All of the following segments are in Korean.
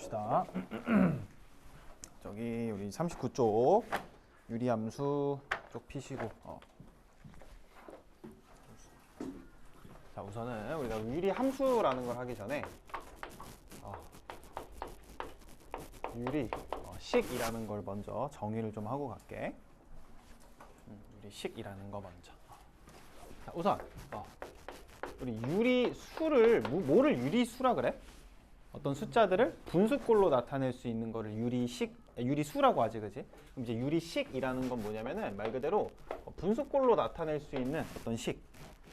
봅시다. 저기 우리 39쪽 유리함수 쪽 피시고 자, 우선은 우리가 유리함수라는 걸 하기 전에 유리식이라는 걸 먼저 정의를 좀 하고 갈게. 유리식이라는 거 먼저. 자, 우선 우리 유리수를 뭐를 유리수라 그래? 어떤 숫자들을 분수꼴로 나타낼 수 있는 거를 유리수라고 하지, 그지? 그럼 이제 유리식이라는 건 뭐냐면은 말 그대로 분수꼴로 나타낼 수 있는 어떤 식.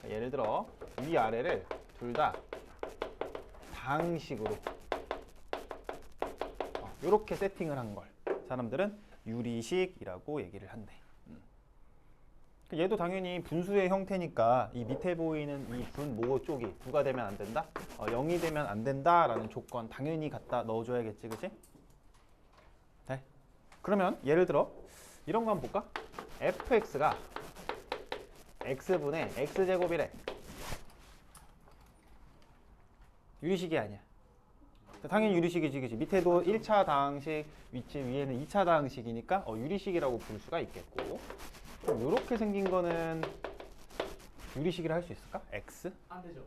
예를 들어 위아래를 둘 다 다항식으로 이렇게 세팅을 한 걸 사람들은 유리식이라고 얘기를 한대. 얘도 당연히 분수의 형태니까 이 밑에 보이는 이 분모 쪽이 9가 되면 안 된다? 0이 되면 안 된다라는 조건 당연히 갖다 넣어줘야겠지, 그치? 네. 그러면 예를 들어 이런 거 한번 볼까? fx가 x분의 x제곱이래. 유리식이 아니야. 당연히 유리식이지, 그치? 밑에도 1차 다항식, 위에는 2차 다항식이니까 유리식이라고 부를 수가 있겠고, 그럼 이렇게 생긴 거는 유리식이라 할 수 있을까? x? 안 되죠.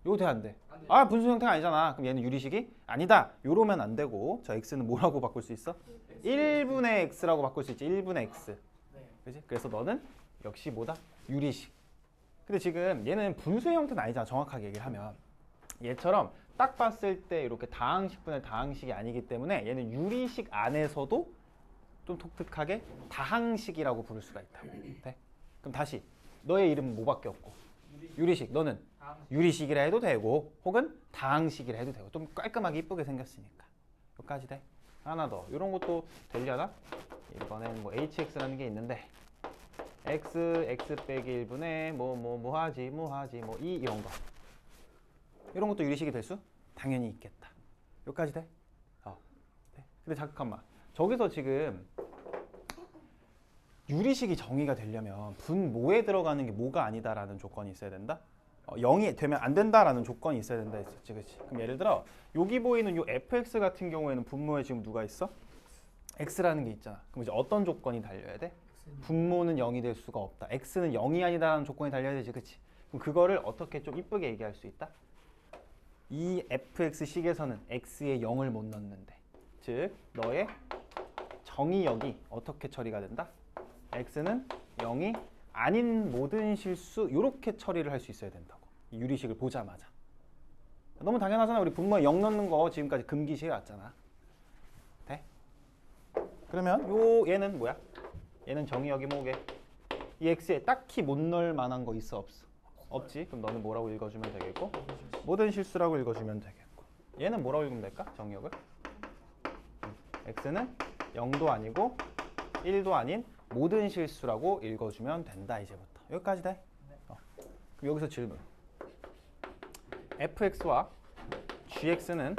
이거 돼, 안 돼? 안 돼요. 아, 분수 형태가 아니잖아. 그럼 얘는 유리식이 아니다. 요러면 안 되고, 저 x는 뭐라고 바꿀 수 있어? 1분의 x라고 바꿀 수 있지. 1분의 x. 네. 그치? 그래서 너는 역시 뭐다? 유리식. 근데 지금 얘는 분수의 형태는 아니잖아. 정확하게 얘기를 하면. 얘처럼 딱 봤을 때 이렇게 다항식분의 다항식이 아니기 때문에 얘는 유리식 안에서도 좀 독특하게 다항식이라고 부를 수가 있다고. 네? 그럼 다시 너의 이름은 뭐밖에 없고 유리식. 너는 유리식이라 해도 되고 혹은 다항식이라 해도 되고 좀 깔끔하게 이쁘게 생겼으니까 여기까지 돼. 하나 더 이런 것도 되려나? 이번엔 뭐 hx라는 게 있는데 x 빼기 1분의 뭐 하지 뭐 2 이런 거 이런 것도 유리식이 될 수? 당연히 있겠다. 여기까지 돼? 네. 근데 잠깐만 저기서 지금 유리식이 정의가 되려면 분모에 들어가는 게 뭐가 아니다라는 조건이 있어야 된다? 0이 되면 안 된다라는 조건이 있어야 된다 했었지, 그치? 그럼 예를 들어 여기 보이는 요 fx 같은 경우에는 분모에 지금 누가 있어? x라는 게 있잖아. 그럼 이제 어떤 조건이 달려야 돼? 분모는 0이 될 수가 없다. x는 0이 아니다라는 조건이 달려야 되지, 그치? 그럼 그거를 어떻게 좀 이쁘게 얘기할 수 있다? 이 fx식에서는 x에 0을 못 넣는데, 즉 너의 정의역이 어떻게 처리가 된다? x는 0이 아닌 모든 실수 이렇게 처리를 할 수 있어야 된다고. 이 유리식을 보자마자. 너무 당연하잖아. 우리 분모에 0 넣는 거 지금까지 금기시해 왔잖아. 돼? 그러면 얘는 뭐야? 얘는 정의역이 뭐게? 이 x에 딱히 못 넣을 만한 거 있어, 없어? 없지? 그럼 너는 뭐라고 읽어주면 되겠고? 모든 실수라고 읽어주면 되겠고. 얘는 뭐라고 읽으면 될까? 정의역을? x는 0도 아니고 1도 아닌 모든 실수라고 읽어주면 된다. 이제부터 여기까지 돼? 그럼 여기서 질문. fx와 gx는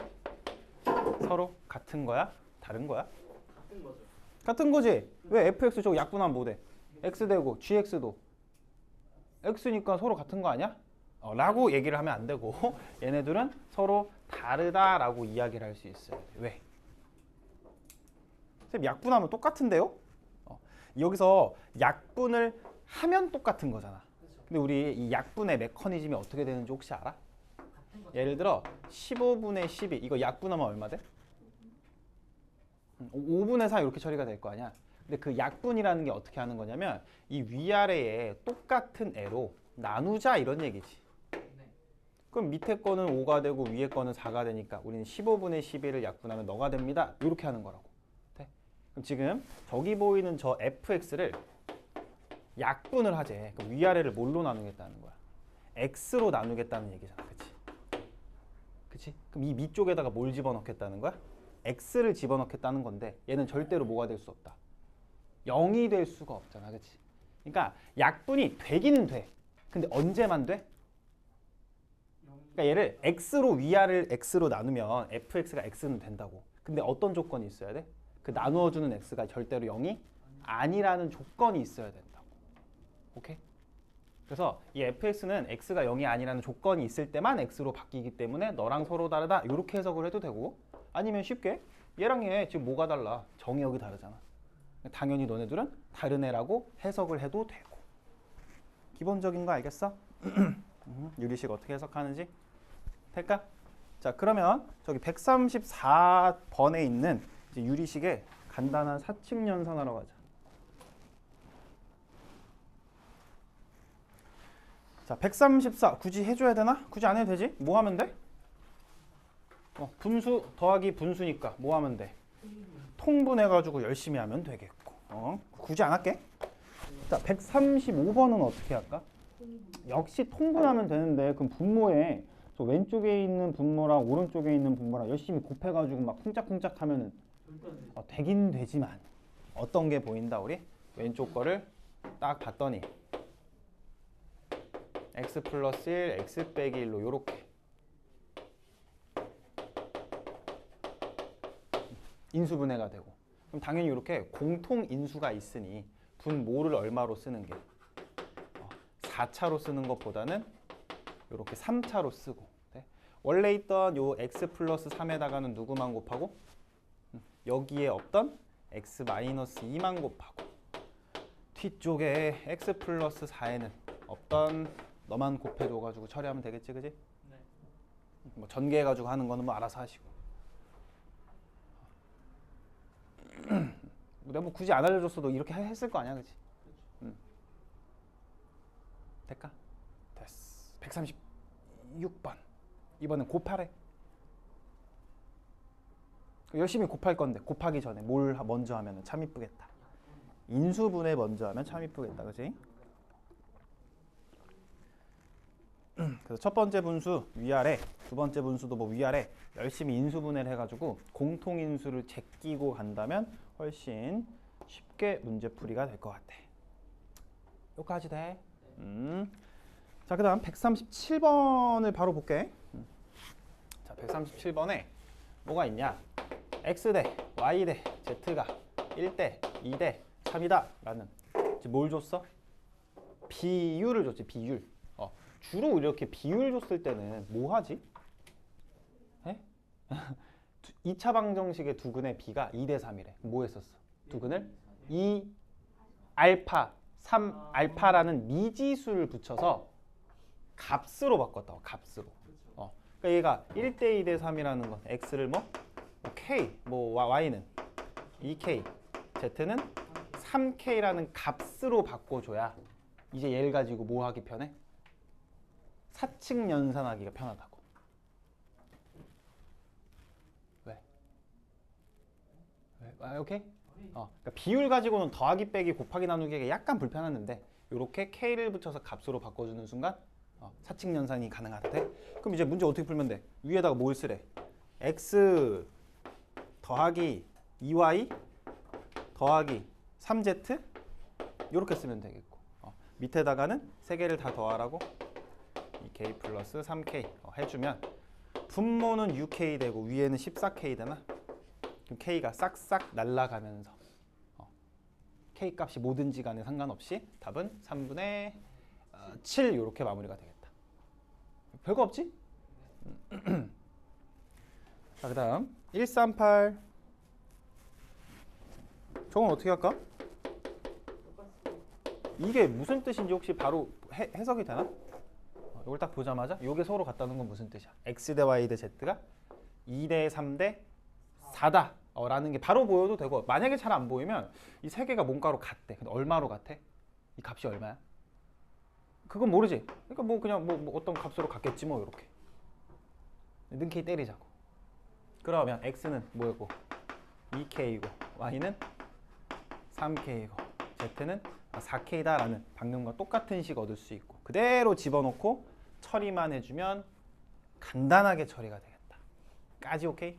서로 같은 거야? 다른 거야? 같은 거죠. 같은 거지. 왜 fx 저거 약분하면 뭐 돼? x 되고 gx도 x니까 서로 같은 거 아니야? 라고 얘기를 하면 안 되고 얘네들은 서로 다르다라고 이야기를 할 수 있어야 돼. 왜? 선생님 약분하면 똑같은데요? 여기서 약분을 하면 똑같은 거잖아. 그렇죠. 근데 우리 이 약분의 메커니즘이 어떻게 되는지 혹시 알아? 같은 거죠. 예를 들어 15분의 12 이거 약분하면 얼마 돼? 5분의 4 이렇게 처리가 될 거 아니야. 근데 그 약분이라는 게 어떻게 하는 거냐면 이 위아래에 똑같은 애로 나누자 이런 얘기지. 네. 그럼 밑에 거는 5가 되고 위에 거는 4가 되니까 우리는 15분의 12를 약분하면 너가 됩니다. 이렇게 하는 거라고. 돼? 그럼 지금 저기 보이는 저 fx를 약분을 하재. 그럼 위아래를 뭘로 나누겠다는 거야? x로 나누겠다는 얘기잖아. 그치? 그치? 그럼 이 밑쪽에다가 뭘 집어넣겠다는 거야? x를 집어넣겠다는 건데 얘는 절대로 뭐가 될 수 없다. 0이 될 수가 없잖아. 그치? 그러니까 약분이 되기는 돼. 근데 언제만 돼? 그러니까 얘를 x로 위아래를 x로 나누면 fx가 x는 된다고. 근데 어떤 조건이 있어야 돼? 그 나누어주는 x가 절대로 0이 아니라는 조건이 있어야 된다고. 오케이? 그래서 이 fx는 x가 0이 아니라는 조건이 있을 때만 x로 바뀌기 때문에 너랑 서로 다르다 이렇게 해석을 해도 되고 아니면 쉽게 얘랑 얘 지금 뭐가 달라? 정의역이 다르잖아. 당연히 너네들은 다른 애라고 해석을 해도 되고. 기본적인 거 알겠어? 유리식 어떻게 해석하는지? 될까? 자, 그러면 저기 134번에 있는 이제 유리식의 간단한 사칙 연산하러 가자. 자, 134 굳이 해줘야 되나? 굳이 안 해도 되지? 뭐 하면 돼? 분수 더하기 분수니까 뭐 하면 돼? 통분해가지고 열심히 하면 되겠고. 굳이 안 할게. 자, 135번은 어떻게 할까? 역시 통분하면 되는데 그럼 분모에 저 왼쪽에 있는 분모랑 오른쪽에 있는 분모랑 열심히 곱해가지고 막 쿵짝쿵짝 하면은 되긴 되지만 어떤 게 보인다 우리? 왼쪽 거를 딱 봤더니 x 플러스 1, x 빼기 1로 요렇게 인수분해가 되고 그럼 당연히 이렇게 공통 인수가 있으니 분모를 얼마로 쓰는 게 4차로 쓰는 것보다는 이렇게 3차로 쓰고 네? 원래 있던 요 x 플러스 3에다가는 누구만 곱하고 여기에 없던 x 마이너스 2만 곱하고 뒤쪽에 x 플러스 4에는 없던 너만 곱해줘가지고 처리하면 되겠지 그지? 네. 뭐 전개해가지고 하는 거는 뭐 알아서 하시고 내가 뭐 굳이 안 알려줬어도 이렇게 했을 거 아니야 그지? 될까? 됐어. 136번. 이번엔 곱하래. 열심히 곱할 건데 곱하기 전에 뭘 먼저 하면 참 이쁘겠다. 인수분해 먼저 하면 참 이쁘겠다. 그치? 그래서 첫 번째 분수 위아래, 두 번째 분수도 뭐 위아래 열심히 인수분해를 해가지고 공통인수를 제끼고 간다면 훨씬 쉽게 문제풀이가 될 것 같아. 여기까지 돼. 자, 그 다음 137번을 바로 볼게. 자, 137번에 뭐가 있냐? x 대 y 대 z가 1대 2대 3이다 라는 뭘 줬어? 비율을 줬지. 비율. 주로 이렇게 비율 줬을 때는 뭐 하지? 2차 방정식의 두근의 b가 2대 3이래. 뭐 했었어? 두근을 2 알파 3 알파라는 미지수를 붙여서 값으로 바꿨다고. 값으로. 그러니까 얘가 1대 2대 3이라는 건 x를 뭐 k, 뭐 y는 2k, z는 3k라는 값으로 바꿔줘야 이제 얘를 가지고 뭐 하기 편해? 사칙 연산하기가 편하다고. 왜? 오케이? 그러니까 비율 가지고는 더하기 빼기 곱하기 나누기가 약간 불편했는데 이렇게 k를 붙여서 값으로 바꿔주는 순간 사칙 연산이 가능하대. 그럼 이제 문제 어떻게 풀면 돼? 위에다가 뭘 쓰래? x 더하기 2y 더하기 3z 이렇게 쓰면 되겠고 밑에다가는 세 개를 다 더하라고 2k 플러스 3k 해주면 분모는 6k 되고 위에는 14k 되나? 그럼 k가 싹싹 날아가면서 k 값이 뭐든지 간에 상관없이 답은 3분의 7 이렇게 마무리가 되겠다. 별거 없지? 자, 그 다음 138 저건 어떻게 할까? 이게 무슨 뜻인지 혹시 바로 해석이 되나? 이걸 딱 보자마자 이게 서로 같다는 건 무슨 뜻이야? x 대 y 대 z가 2대 3대 4다 라는 게 바로 보여도 되고 만약에 잘 안 보이면 이 세 개가 뭔가로 같대. 근데 얼마로 같아? 이 값이 얼마야? 그건 모르지. 그러니까 뭐 그냥 뭐 어떤 값으로 같겠지 뭐 이렇게. 능케이 때리자고. 그러면 x는 뭐였고 2k이고 y는 3k이고 z는 4k다라는 방금과 똑같은 식 얻을 수 있고 그대로 집어넣고 처리만 해주면 간단하게 처리가 되겠다. 까지 오케이?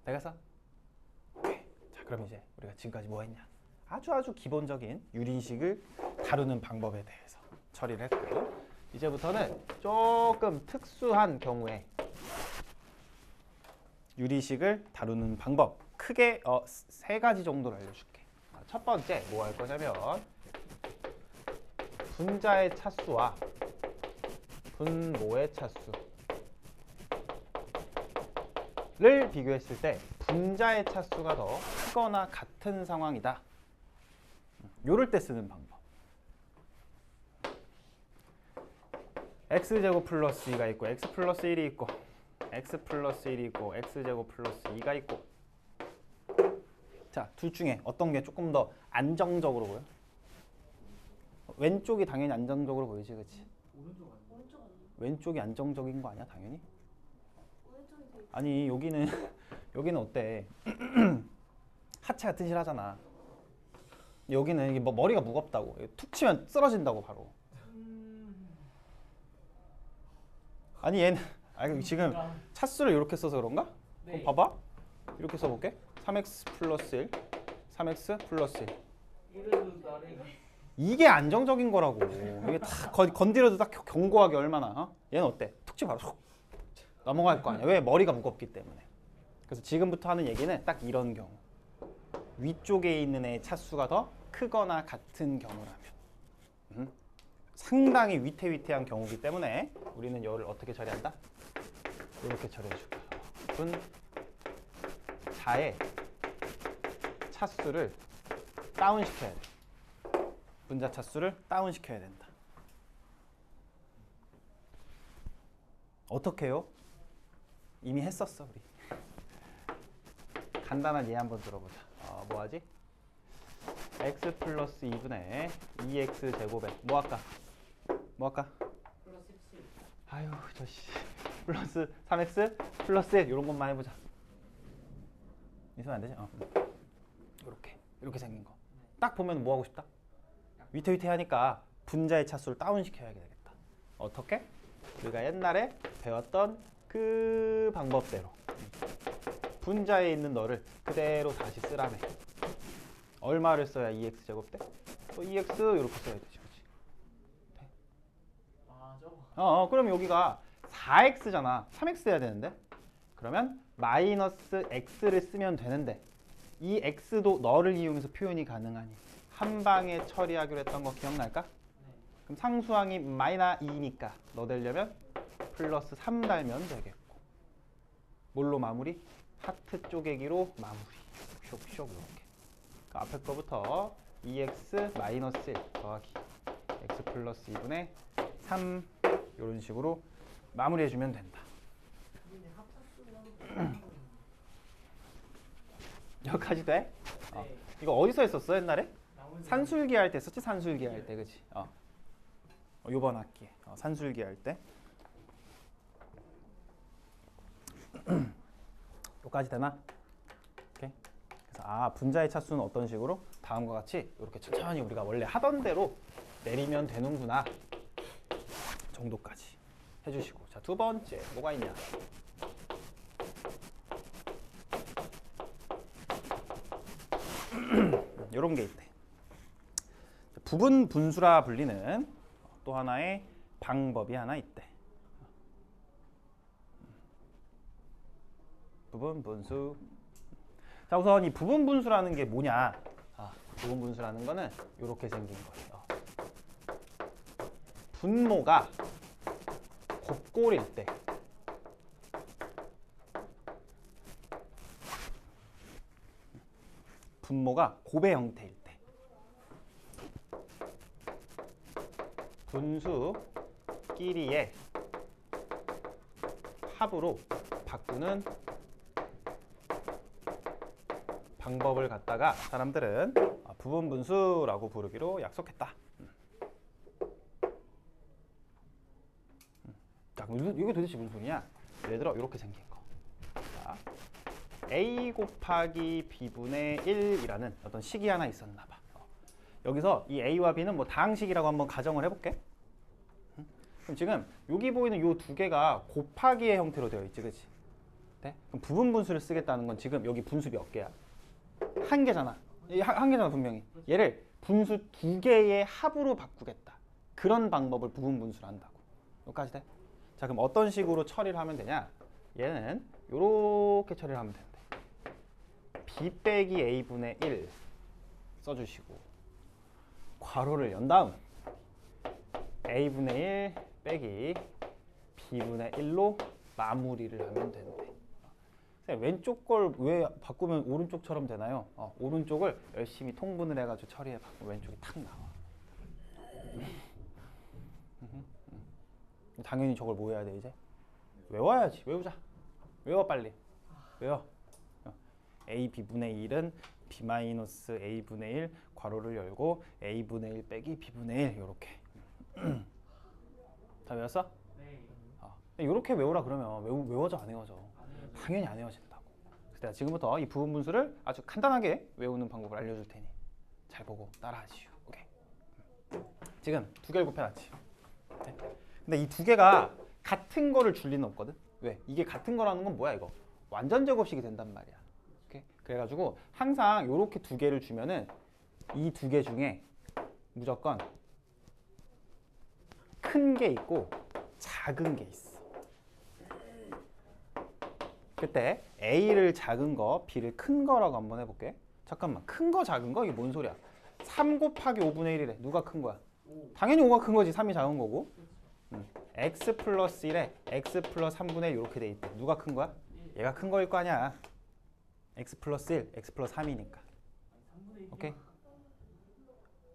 되겠어? 오케이. 자, 그럼 이제 우리가 지금까지 뭐 했냐? 아주 기본적인 유리식을 다루는 방법에 대해서 처리를 했고 이제부터는 조금 특수한 경우에 유리식을 다루는 방법 크게 세 가지 정도를 알려줄게. 첫 번째 뭐 할 거냐면 분자의 차수와 분모의 차수 비교했을 때 분자의 차수가 더 크거나 같은 상황이다. 요럴 때 쓰는 방법. x제곱 플러스 2가 있고 x 플러스 1이 있고 x 플러스 1이 있고 x제곱 플러스 2가 있고. 자, 둘 중에 어떤 게 조금 더 안정적으로 보여? 왼쪽이 당연히 안정적으로 보이지, 그치? 오른쪽 아니에요? 왼쪽이 안정적인 거 아니야, 당연히? 오른쪽이 더 아니, 여기는 어때? 하체가 튼실하잖아. 여기는 이게 뭐 머리가 무겁다고. 툭 치면 쓰러진다고 바로. 아니 얘는 지금 차수를 이렇게 써서 그런가? 네. 그럼 봐봐. 이렇게 써볼게. 3x 플러스 1, 3x 플러스 1. 이래도 나를 이게 안정적인 거라고. 이게 다 건드려도 딱 견고하게 얼마나. 어? 얘는 어때? 툭 치면 바로 쏙 넘어갈 거 아니야. 왜? 머리가 무겁기 때문에. 그래서 지금부터 하는 얘기는 딱 이런 경우. 위쪽에 있는 애의 차수가 더 크거나 같은 경우라면. 상당히 위태위태한 경우이기 때문에 우리는 이거를 어떻게 처리한다? 이렇게 처리해 줄 거야. 분자의 차수를 다운시켜야 돼. 분자 차수를 다운시켜야 된다. 어떻게 해요? 이미 했었어 우리. 간단한 예 한번 들어보자. 뭐하지? x 플러스 2분의 2x 제곱에 뭐 할까? 플러스 17. 아유 저씨 플러스 3x 플러스 1 이런 것만 해보자. 있으면 안 되지? 이렇게 생긴 거. 딱 보면 뭐 하고 싶다? 위태위태하니까 분자의 차수를 다운시켜야 되겠다. 어떻게? 우리가 옛날에 배웠던 그 방법대로 분자에 있는 너를 그대로 다시 쓰라네. 얼마를 써야 2x 제곱 돼? 2x 이렇게 써야 되지, 그렇지? 아 저거. 그럼 여기가 4x잖아. 3x 해야 되는데. 그러면 마이너스 x를 쓰면 되는데 이 x도 너를 이용해서 표현이 가능하니 한 방에 처리하기로 했던 거 기억날까? 네. 그럼 상수항이 마이너 2니까 너 되려면 플러스 3 달면 되겠고. 뭘로 마무리? 하트 쪼개기로 마무리. 쇽쇽 이렇게. 그 앞에 거부터 2x 마이너스 1 더하기 x 플러스 2분의 3 이런 식으로 마무리해주면 된다. 근데 합차수는 여기까지 돼? 네. 이거 어디서 했었어 옛날에? 나머지 산술기 할 때 썼지? 산술기 할 때, 그치? 요번 학기에 산술기 할 때. 여기까지 되나? 오케이. 그래서 분자의 차수는 어떤 식으로? 다음과 같이 이렇게 천천히 우리가 원래 하던 대로 내리면 되는구나 정도까지 해주시고. 자, 두 번째 뭐가 있냐? 이런 게 있대. 부분 분수라 불리는 또 하나의 방법이 하나 있대. 부분 분수. 자, 우선 이 부분 분수라는 게 뭐냐? 부분 분수라는 거는 이렇게 생긴 거예요. 분모가 곱골일 때 분모가 곱의 형태일 때 분수끼리의 합으로 바꾸는 방법을 갖다가 사람들은 부분 분수라고 부르기로 약속했다. 자, 그럼 이게 도대체 무슨 소리냐? 예를 들어 이렇게 생긴 거. 자, a 곱하기 b분의 1이라는 어떤 식이 하나 있었나 봐. 여기서 이 a와 b는 뭐 다항식이라고 한번 가정을 해볼게. 그럼 지금 여기 보이는 요 두 개가 곱하기의 형태로 되어 있지, 그렇지? 네? 그럼 부분 분수를 쓰겠다는 건 지금 여기 분수 몇 개야? 한 개잖아. 한 개잖아 분명히. 얘를 분수 두 개의 합으로 바꾸겠다. 그런 방법을 부분 분수로 한다고. 여기까지 돼? 자, 그럼 어떤 식으로 처리를 하면 되냐? 얘는 이렇게 처리를 하면 된대. b 빼기 a분의 1 써주시고 괄호를 연 다음 a분의 1 빼기 b분의 1로 마무리를 하면 된대. 선생님, 왼쪽 걸 왜 바꾸면 오른쪽처럼 되나요? 오른쪽을 열심히 통분을 해가지고 처리해봐. 왼쪽이 탁 나와. 당연히 저걸 뭐 해야 돼 이제? 외워야지. 외우자. 외워 빨리. 외워. a b분의 1은 b-a분의 1 괄호를 열고 a분의 1 빼기 b분의 1 요렇게. 다 외웠어? 네. 이렇게 외우라 그러면 외워져 안 외워져? 당연히 안 외워진다고. 그래서 내가 지금부터 이 부분 분수를 아주 간단하게 외우는 방법을 알려줄 테니 잘 보고 따라하시오. 오케이. 지금 두 개를 곱해놨지. 네? 근데 이 두 개가 같은 거를 줄 리는 없거든. 왜? 이게 같은 거라는 건 뭐야 이거? 완전 제곱식이 된단 말이야. 오케이? 그래가지고 항상 이렇게 두 개를 주면은 이 두 개 중에 무조건 큰 게 있고 작은 게 있어. 그때 A를 작은 거, B를 큰 거라고 한번 해볼게. 잠깐만, 큰 거 작은 거? 이게 뭔 소리야? 3 곱하기 5분의 1이래. 누가 큰 거야? 당연히 5가 큰 거지. 3이 작은 거고. x 플러스 1에 x 플러스 3분의 1 이렇게 돼 있대. 누가 큰 거야? 얘가 큰 거일 거 아니야. x 플러스 1, x 플러스 3이니까. 오케이?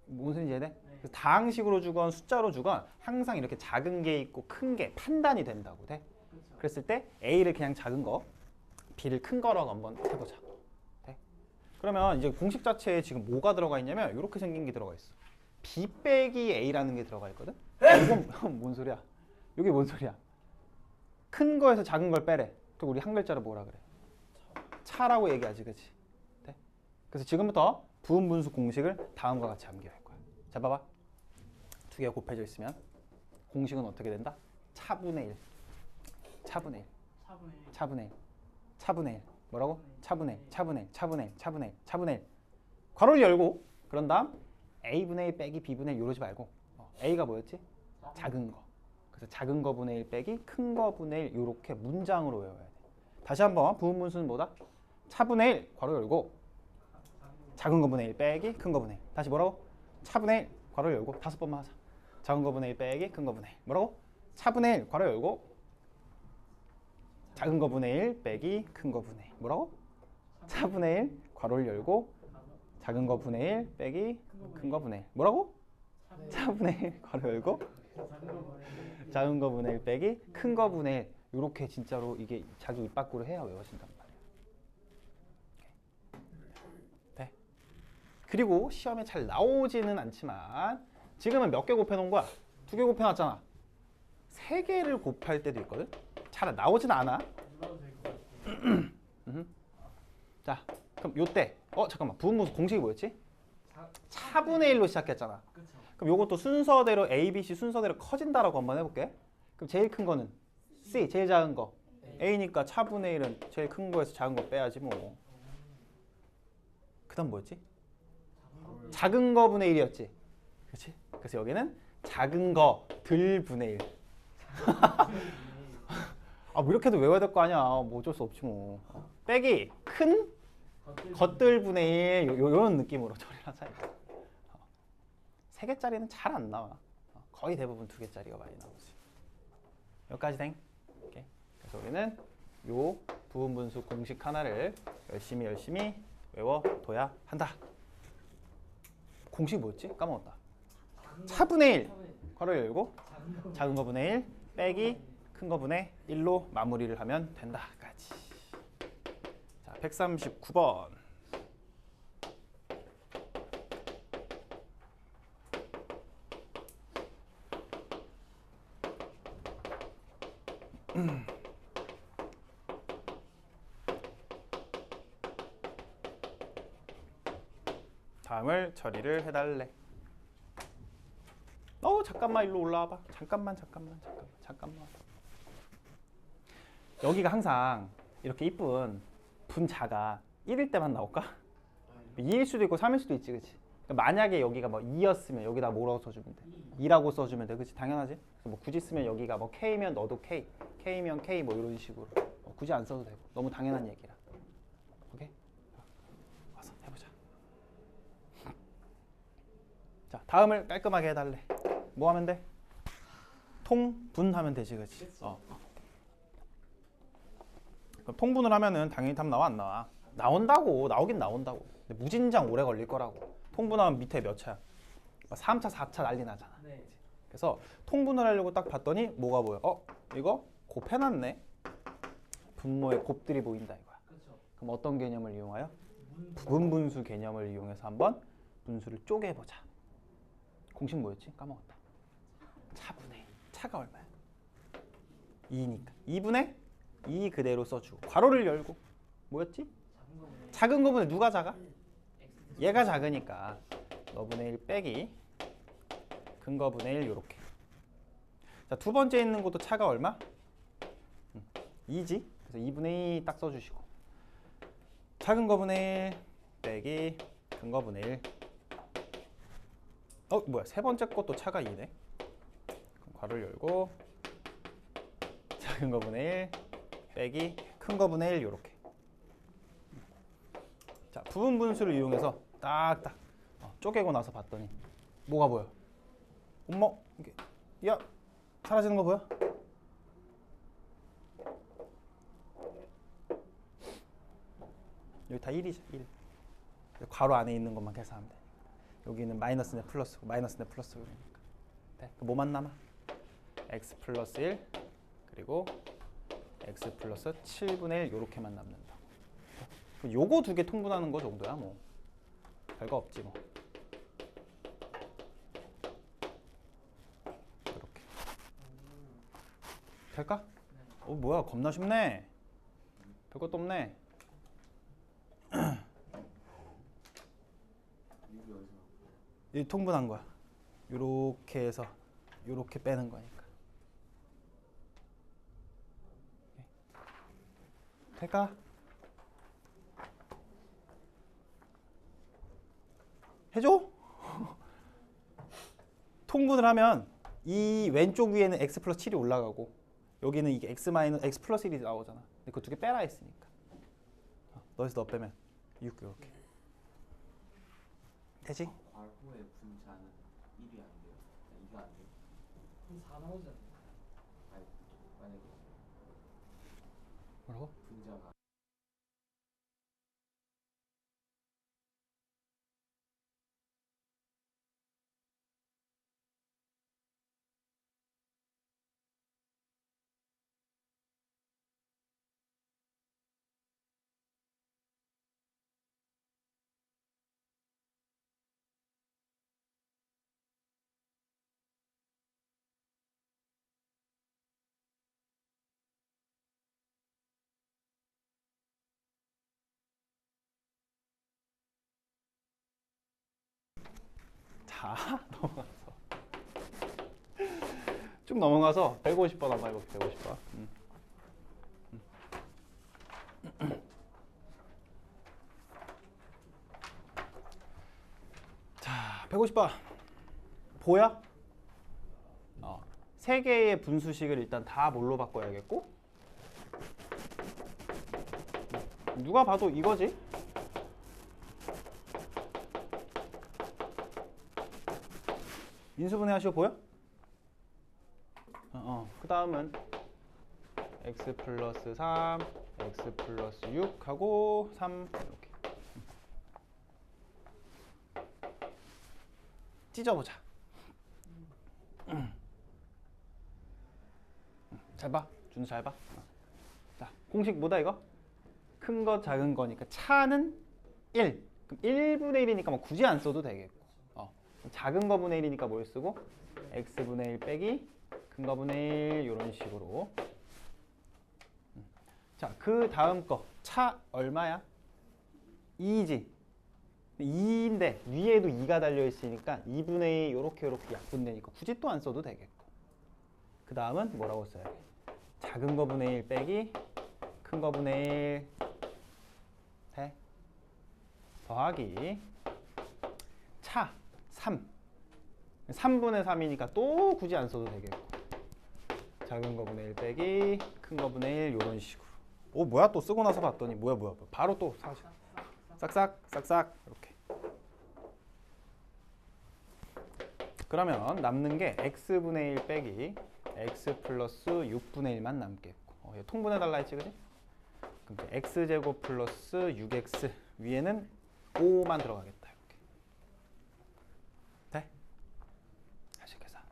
무슨 소리인지 이해돼? 그래서 다항식으로 주건 숫자로 주건 항상 이렇게 작은 게 있고 큰 게 판단이 된다고 돼. 그랬을 때 A를 그냥 작은 거, B를 큰 거라고 한번 해보자. 돼? 그러면 이제 공식 자체에 지금 뭐가 들어가 있냐면 이렇게 생긴 게 들어가 있어. B 빼기 A라는 게 들어가 있거든? 이건 뭔 소리야? 이게 뭔 소리야? 큰 거에서 작은 걸 빼래. 그럼 우리 한 글자로 뭐라 그래? 차라고 얘기하지, 그치? 돼? 그래서 지금부터 부분분수 공식을 다음과 같이 암기할 거야. 자, 봐봐. 두 개가 곱해져 있으면 공식은 어떻게 된다? 차분의 1. 차분의 1. 차분의 1. 차분의 1. 뭐라고? 차분의 1. 차분의 1. 차분의 1. 차분의 1. 차분의 1. 괄호를 열고 그런 다음 a분의 1 빼기 b분의 1 이러지 말고 a가 뭐였지? 작은 거. 그래서 작은 거분의 1 빼기 큰 거분의 1 이렇게 문장으로 외워야 돼. 다시 한번 부분분수는 뭐다? 차분의 1 괄호 열고 작은 거분의 1 빼기 큰 거분의 1. 다시 뭐라고? 차분의 1 괄호 열고 5번만 하자. 작은 거분의 1 빼기 큰 거분의 1. 뭐라고? 차분의 1 괄호 열고 작은 거분의 1 빼기 큰 거분의 1. 뭐라고? 차분의 1 괄호를 열고 작은 거분의 1 빼기 큰 거분의 1. 뭐라고? 차분의 1 괄호 열고 작은 거분의 1 빼기 큰 거분의 1. 이렇게 진짜로 이게 자기 입 밖으로 해야 외워진단 말이야. 네. 그리고 시험에 잘 나오지는 않지만 지금은 몇 개 곱해놓은 거야? 2개 곱해놨잖아. 3개를 곱할 때도 있거든? 잘 나오진 않아. 자, 그럼 요때 잠깐만, 부분분수 공식이 뭐였지? 차분의 1로 시작했잖아. 그럼 요것도 순서대로 A, B, C 순서대로 커진다라고 한번 해볼게. 그럼 제일 큰 거는 C, 제일 작은 거 A니까 차분의 1은 제일 큰 거에서 작은 거 빼야지 뭐. 그 다음 뭐였지? 작은 거분의 1이었지. 그렇지? 그래서 여기는 작은 거 들 분의 1. 뭐 이렇게도 외워야 될 거 아니야. 뭐 어쩔 수 없지 뭐. 빼기 큰 것들 분의 1 요런 느낌으로 처리를 하자. 3개짜리는 잘 안 나와. 거의 대부분 2개짜리가 많이 나오지. 여기까지 된. 오케이. 그래서 우리는 요 부분분수 공식 하나를 열심히 외워둬야 한다. 공식이 뭐였지? 까먹었다. 차분의 1 괄호 열고 작은 거분의 1 빼기 큰 거분의 1로 마무리를 하면 된다까지. 자, 139번. 다음을 처리를 해달래. 잠깐만 일로 올라와봐. 잠깐만. 여기가 항상 이렇게 이쁜 분자가 1일 때만 나올까? 2일 수도 있고 3일 수도 있지, 그치? 그러니까 만약에 여기가 뭐 2였으면 여기다 뭐라고 써주면 돼? 2라고 써주면 돼, 그치? 당연하지? 그래서 뭐 굳이 쓰면 여기가 뭐 K면 너도 K, K면 K 뭐 이런 식으로 굳이 안 써도 되고 너무 당연한 얘기라. 오케이? 와서 해보자. 자, 다음을 깔끔하게 해달래. 뭐 하면 돼? 통분하면 되지, 그치? 그럼 통분을 하면은 당연히 답 나와 안 나와? 나온다고. 나오긴 나온다고. 근데 무진장 오래 걸릴 거라고. 통분하면 밑에 몇 차야? 3차 4차 난리 나잖아. 네. 그래서 통분을 하려고 딱 봤더니 뭐가 보여? 이거 곱해놨네. 분모의 곱들이 보인다 이거야. 그렇죠. 그럼 어떤 개념을 이용하여? 문 부분분수 개념을 이용해서 한번 분수를 쪼개보자. 공식 뭐였지? 까먹었다. 차분해. 차가 얼마야? 2니까 2분의 2 그대로 써주고 괄호를 열고 뭐였지? 작은 거네. 작은 거분에 누가 작아? X. 얘가 작으니까 너분의 1 빼기 큰 거분의 1 요렇게. 자, 두 번째 있는 것도 차가 얼마? 2지. 그래서 2분의 2 딱 써주시고 작은 거분의 1 빼기 큰 거분의 1. 뭐야? 세 번째 것도 차가 2네. 그럼 괄호를 열고 작은 거분의 1 빼기 큰 거분의 1 요렇게. 자, 부분 분수를 이용해서 딱딱 쪼개고 나서 봤더니 뭐가 보여? 엄마, 이게 야 사라지는 거 보여? 여기 다 1이죠. 1. 괄호 안에 있는 것만 계산하면 돼. 여기는 마이너스네 플러스고 마이너스네 플러스고 그러니까. 네, 뭐만 남아? x 플러스 1 그리고 x 플러스 7분의 1 요렇게만 남는다. 요거 두 개 통분하는 거 정도야 뭐. 별거 없지 뭐. 이렇게. 될까? 뭐야 겁나 쉽네. 별것도 없네. 이 통분한 거야. 요렇게 해서 요렇게 빼는 거니까. 될까? 해줘? 통분을 하면 이 왼쪽 위에는 x 플러스 7이 올라가고 여기는 이게 x 플러스 1이 나오잖아. 근데 그 두 개 빼라 했으니까. 너에서 너 빼면 6 이렇게. 되지? 괄호의 분자는 1이 안 돼요. 2가 안 돼요. 그럼 4 나오지 않나요? 아니, 만약에 뭐라고? 분자가 자, 넘어가서 쭉 넘어가서 150번 한번 해볼게. 150번. 자, 150번 보여? 세 개의 분수식을 일단 다 뭘로 바꿔야겠고 누가 봐도 이거지? 인수분해 하시고 보여? 그 다음은 x 플러스 3, x 플러스 6 하고 3 이렇게 찢어보자. 잘 봐. 준우 잘 봐. 자, 공식 뭐다 이거? 큰 거 작은 거니까 차는 1. 그럼 1분의 1이니까 뭐 굳이 안 써도 되겠고. 작은 거분의 1이니까 뭘 쓰고? x분의 1 빼기 큰 거분의 1 이런 식으로. 자, 그 다음 거 차 얼마야? 2지. 2인데 위에도 2가 달려 있으니까 2분의 2 요렇게 약분되니까 굳이 또 안 써도 되겠고. 그 다음은 뭐라고 써야 돼? 작은 거분의 1 빼기 큰 거분의 1 돼? 더하기 차 3. 3분의 3이니까 또 굳이 안 써도 되겠고. 작은 거분의 1 빼기 큰 거분의 1 이런 식으로. 뭐야 또 쓰고 나서 봤더니 뭐야. 바로 또 사실 싹싹 이렇게. 그러면 남는 게 x분의 1 빼기 x 플러스 6분의 1만 남겠고. 통분해 달라 했지 그지? 그럼 이제 x제곱 플러스 6x 위에는 5만 들어가겠다. 이렇게. 돼? 다시 계산.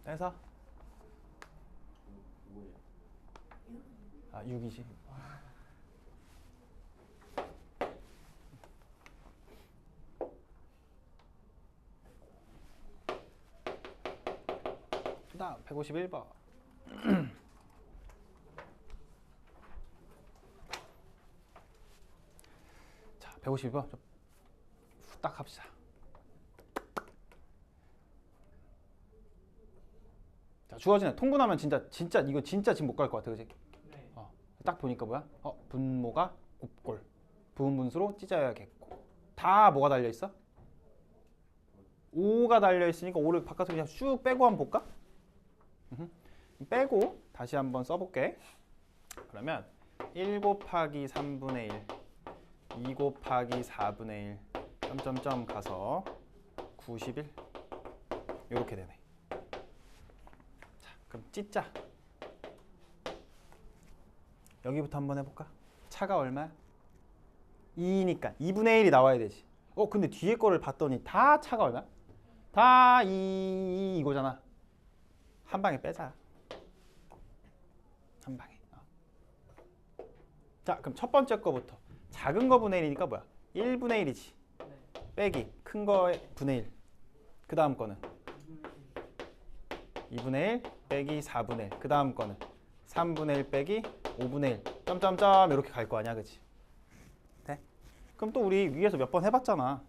해서 뭐예요? 아 6이지. 그다음 151번. 자, 152번 좀 후딱 합시다. 자, 주어지네. 통분하면 진짜 이거 진짜 지금 못 갈 것 같아, 그지? 네. 딱 보니까 뭐야? 분모가 곱골. 부분 분수로 찢어야겠고. 다 뭐가 달려 있어? 5가 달려 있으니까 5를 바깥으로 그냥 쭉 빼고 한번 볼까? 빼고 다시 한번 써볼게. 그러면 1 곱하기 3분의 1, 2 곱하기 4분의 1, 점점점 가서 91 이렇게 되네. 자, 그럼 찢자. 여기부터 한번 해볼까? 차가 얼마야? 2니까 2분의 1이 나와야 되지. 근데 뒤에 거를 봤더니 다 차가 얼마야? 다 이거잖아. 한 방에 빼자. 한 방에. 자, 그럼 첫 번째 거부터. 작은 거 분의 1이니까 뭐야? 1분의 1이지. 네. 빼기 큰 거의 분의 1. 그 다음 거는 2분의 1 빼기 4분의 1. 그 다음 거는 3분의 1 빼기 5분의 1. 점점점 이렇게 갈 거 아니야, 그치? 돼? 그럼 또 우리 위에서 몇 번 해봤잖아.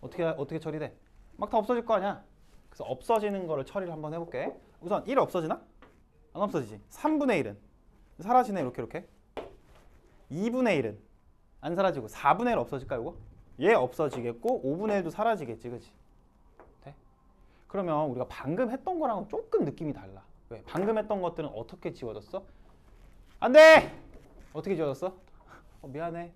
어떻게 처리돼? 막 다 없어질 거 아니야. 그래서 없어지는 거를 처리를 한번 해볼게. 우선 1 없어지나? 안 없어지지. 3분의 1은 사라지네. 이렇게 2분의 1은 안 사라지고 4분의 1 없어질까 이거? 얘 없어지겠고 5분의 1도 사라지겠지, 그치? 돼? 그러면 우리가 방금 했던 거랑은 조금 느낌이 달라. 왜? 방금 했던 것들은 어떻게 지워졌어? 안 돼! 어떻게 지워졌어? 미안해.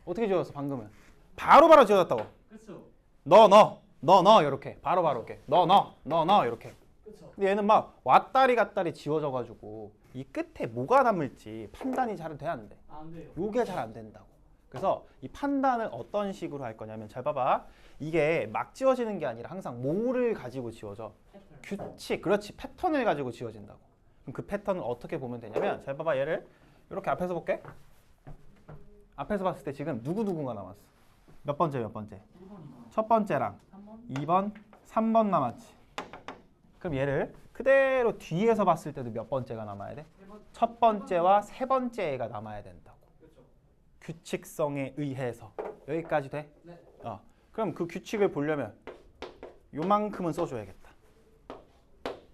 어떻게 지워졌어 방금은? 바로바로 지워졌다고. 그렇죠. 넣어 이렇게 바로바로 이렇게 넣어 이렇게. 그렇죠. 근데 얘는 막 왔다리 갔다리 지워져가지고 이 끝에 뭐가 남을지 판단이 잘 돼 안 돼? 안 돼요. 요게 잘 안 된다고. 그래서 이 판단을 어떤 식으로 할 거냐면 잘 봐봐. 이게 막 지워지는 게 아니라 항상 뭐를 가지고 지워져? 패턴. 규칙, 그렇지. 패턴을 가지고 지워진다고. 그럼 그 패턴을 어떻게 보면 되냐면 잘 봐봐. 얘를 이렇게 앞에서 볼게. 앞에서 봤을 때 지금 누구가 남았어? 몇 번째? 1번, 2번. 첫 번째랑 3번. 2번, 3번 남았지. 그럼 얘를 그대로 뒤에서 봤을 때도 몇 번째가 남아야 돼? 1번. 첫 번째와 세 번째가 남아야 된다고. 그렇죠. 규칙성에 의해서. 여기까지 돼? 네. 그럼 그 규칙을 보려면 요만큼은 써줘야겠다.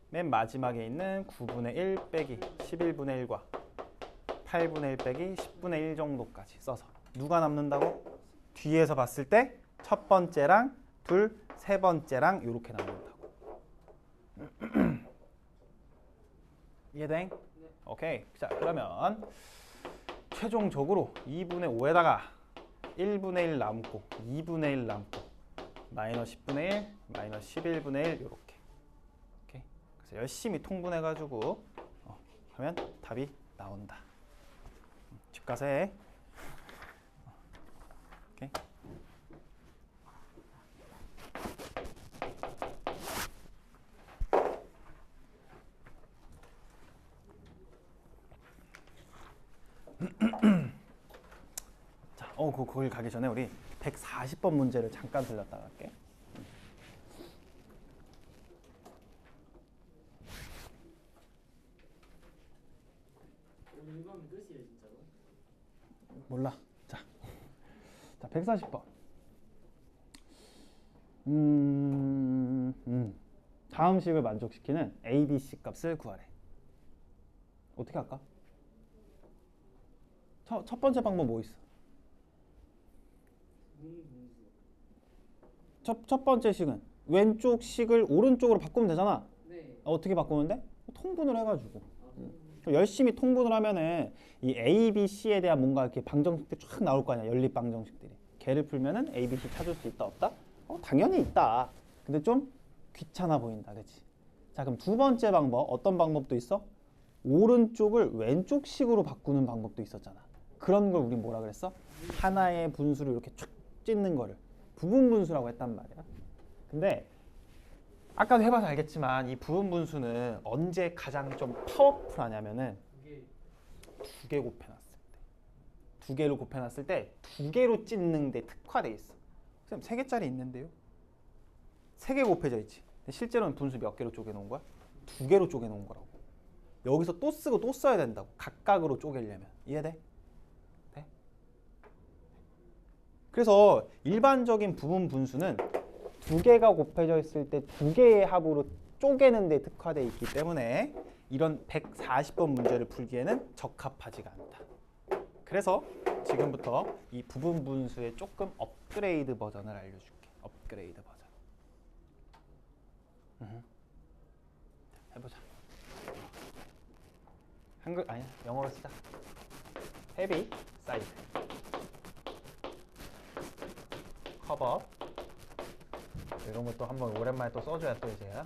맨 마지막에 있는 9분의 1 빼기 11분의 1과 8분의 1 빼기 10분의 1 정도까지 써서 누가 남는다고? 뒤에서 봤을 때 첫 번째랑 둘, 세 번째랑 이렇게 남는다고. 이해돼? 네. 오케이. 자, 그러면 최종적으로 2분의 5에다가 1분의 1 남고 2분의 1 남고 마이너스 10분의 1, 마이너스 11분의 1 이렇게. 오케이. 그래서 열심히 통분해가지고 하면 답이 나온다. 집 가서 해. 오케이. 자, 거길 가기 전에 우리 140번 문제를 잠깐 들렸다 갈게. 오늘 이거는 끝이에요, 진짜로. 몰라. 자, 140번. 다음 식을 만족시키는 A, B, C 값을 구하래. 어떻게 할까? 첫 번째 방법 뭐 있어? 첫 번째 식은 왼쪽 식을 오른쪽으로 바꾸면 되잖아. 네. 어떻게 바꾸면 돼? 통분을 해가지고. 아, 열심히 통분을 하면은 이 A, B, C에 대한 뭔가 이렇게 방정식들이 쫙 나올 거 아니야. 연립 방정식들이. 걔를 풀면은 A, B, C 찾을 수 있다 없다? 당연히 있다. 근데 좀 귀찮아 보인다, 그렇지? 자, 그럼 두 번째 방법 어떤 방법도 있어? 오른쪽을 왼쪽식으로 바꾸는 방법도 있었잖아. 그런 걸 우리 뭐라 그랬어? 하나의 분수를 이렇게 쭉 찢는 거를 부분 분수라고 했단 말이야. 근데 아까도 해봐서 알겠지만 이 부분 분수는 언제 가장 좀 파워풀하냐면은 이게 두 개 곱해놨을 때, 두 개를 곱해놨을 때 두 개로 찢는 데 특화돼 있어. 선생님 세 개짜리 있는데요? 세 개 곱해져 있지. 근데 실제로는 분수 몇 개로 쪼개놓은 거야? 두 개로 쪼개놓은 거라고. 여기서 또 쓰고 또 써야 된다고. 각각으로 쪼개려면. 이해돼? 돼? 그래서 일반적인 부분 분수는 두 개가 곱해져 있을 때 두 개의 합으로 쪼개는 데 특화되어 있기 때문에 이런 140번 문제를 풀기에는 적합하지가 않다. 그래서 지금부터 이 부분 분수의 조금 업그레이드 버전을 알려줄게. 업그레이드 버전. 해보자. 한글 아니야, 영어로 쓰자. 헤비 사이드 커버. 이런 것도 한번 오랜만에 또 써줘야 또 이제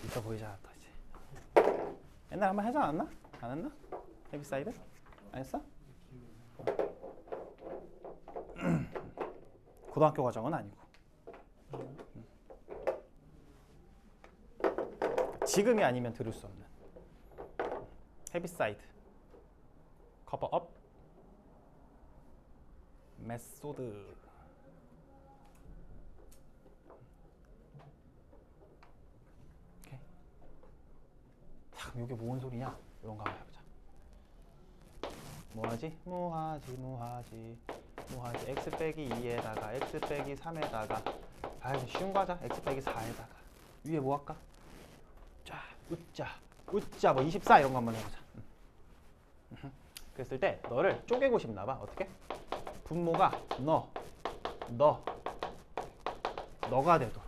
있어 보이잖아 또 이제. 옛날에 한번 하지 않았나? 안 했나? 헤비 사이드? 안 했어? 고등학교 과정은 아니고. 지금이 아니면 들을 수 없는 헤비 사이드 커버 업 메소드. 오케이. 자, 그럼 이게 뭔 소리냐? 이런 거 한번 해보자. 뭐하지? 뭐하지 x 빼기 2에다가 x 빼기 3에다가 아이고 쉬운 거 하자. x 빼기 4에다가 위에 뭐 할까? 자, 웃자 뭐 24 이런 거 한번 해보자. 그랬을 때 너를 쪼개고 싶나 봐. 어떻게? 분모가 너가 되도록.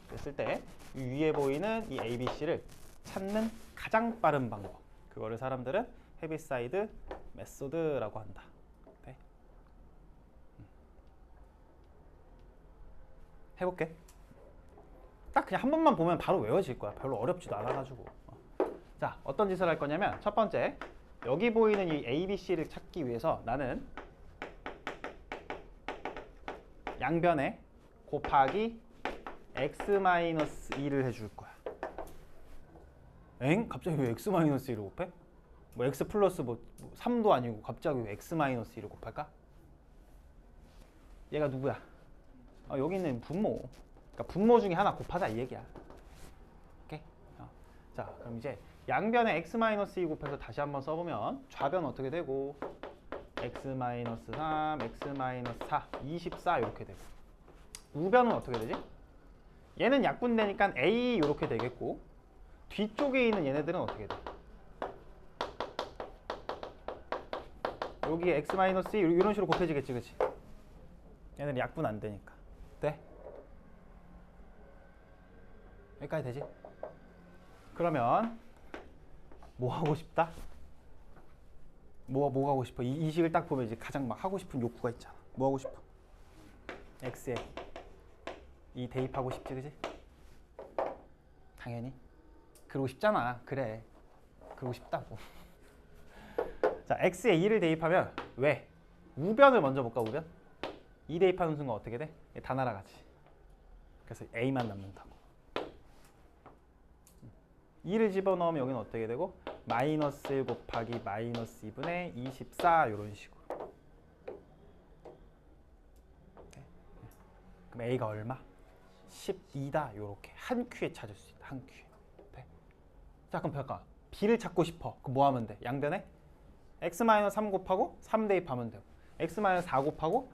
그랬을 때 이 위에 보이는 이 ABC를 찾는 가장 빠른 방법. 그거를 사람들은 헤비사이드 메소드라고 한다. 네? 해볼게. 딱 그냥 한 번만 보면 바로 외워질 거야. 별로 어렵지도 않아가지고. 자, 어떤 짓을 할 거냐면 첫 번째, 여기 보이는 이 ABC를 찾기 위해서 나는 양변에 곱하기 x-2를 해줄 거야. 엥? 갑자기 왜 x-2를 곱해? 뭐 x 플러스 뭐 3도 아니고 갑자기 왜 x-2를 곱할까? 얘가 누구야? 여기 있는 분모. 그러니까 분모 중에 하나 곱하자 이 얘기야. 오케이? 자, 그럼 이제 양변에 x-2 곱해서 다시 한번 써보면 좌변 어떻게 되고 x-3, x-4, 24 이렇게 되고 우변은 어떻게 되지? 얘는 약분되니까 a 이렇게 되겠고 뒤쪽에 있는 얘네들은 어떻게 돼? 여기 x-2 이런 식으로 곱해지겠지, 그치? 얘네는 약분 안 되니까. 돼? 여기까지 되지? 그러면 뭐 하고 싶다? 뭐 하고 싶어? 이 식을 딱 보면 이제 가장 막 하고 싶은 욕구가 있잖아. 뭐 하고 싶어? x에 이 대입하고 싶지, 그지? 당연히 그러고 싶잖아. 그래, 그러고 싶다고. 자, x에 2를 대입하면 왜? 우변을 먼저 볼까? 우변? 2 대입하는 순간 어떻게 돼? 다 날아가지. 그래서 a만 남는다고. 2를 집어넣으면 여기는 어떻게 되고? 마이너스 1 곱하기 마이너스 2분의 24 이런 식으로. 그럼 a가 얼마? 12다. 요렇게 한 큐에 찾을 수 있다. 한 큐에. 네? 자, 그럼 잠깐 b를 찾고 싶어. 그럼 뭐 하면 돼? 양변에 x-3 곱하고 3 대입하면 되고 x-4 곱하고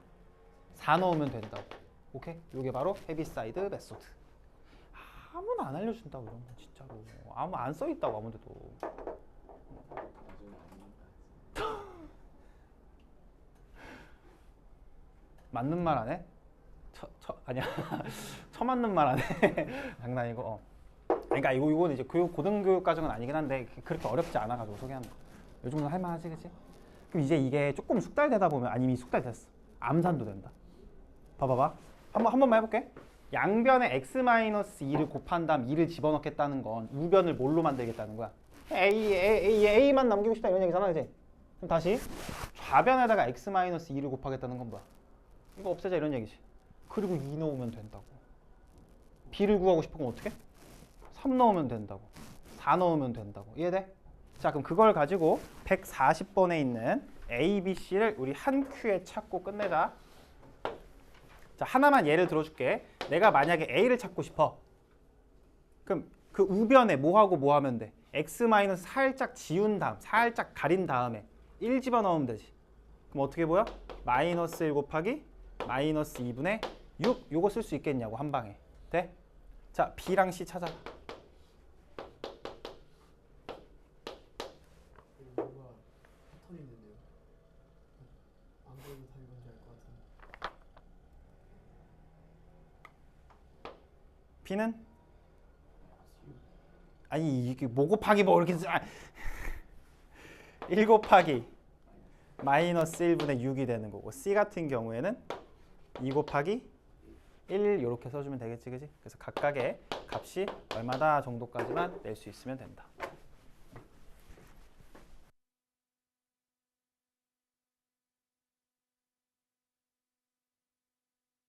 4 넣으면 된다고. 오케이? 요게 바로 헤비사이드 메소드. 아무나 안 알려준다고 이런 거 진짜로. 아무 안 써있다고 아무데도. 맞는 말 안 해? 아니야. 처맞는 말 안 해. 장난이고. 그러니까 이거는 이제 교육 고등교육 과정은 아니긴 한데 그렇게 어렵지 않아가지고 소개하는 거. 요 정도는 할만하지, 그치? 그럼 이제 이게 조금 숙달되다 보면 아니면 숙달됐어. 암산도 된다. 봐봐봐. 한 번만 해볼게. 양변에 x-2를 곱한 다음 2를 집어넣겠다는 건 우변을 뭘로 만들겠다는 거야? A만 남기고 싶다 이런 얘기잖아, 그지? 그럼 다시 좌변에다가 x-2를 곱하겠다는 건 뭐야? 이거 없애자 이런 얘기지. 그리고 2 넣으면 된다고. b를 구하고 싶으면 어떻게? 3 넣으면 된다고. 4 넣으면 된다고. 이해돼? 자, 그럼 그걸 가지고 140번에 있는 A, B, C를 우리 한 큐에 찾고 끝내자. 자, 하나만 예를 들어줄게. 내가 만약에 A를 찾고 싶어. 그럼 그 우변에 뭐하고 뭐 하면 돼? x 살짝 지운 다음, 살짝 가린 다음에 1 집어넣으면 되지. 그럼 어떻게 보여? 마이너스 1 곱하기 마이너스 2분의 6 요거 쓸 수 있겠냐고 한 방에. 돼? 자, B랑 C 찾아봐. 뭔가 패턴이 있는데요. 안 그래도 답이 뭔지 알 것 같은데. B는? 아니 이게 뭐 곱하기 뭐 이렇게 1 곱하기 마이너스 1분의 6이 되는 거고 C 같은 경우에는 2 곱하기 1 이렇게 써주면 되겠지, 그지? 그래서 각각의 값이 얼마다 정도까지만 낼 수 있으면 된다.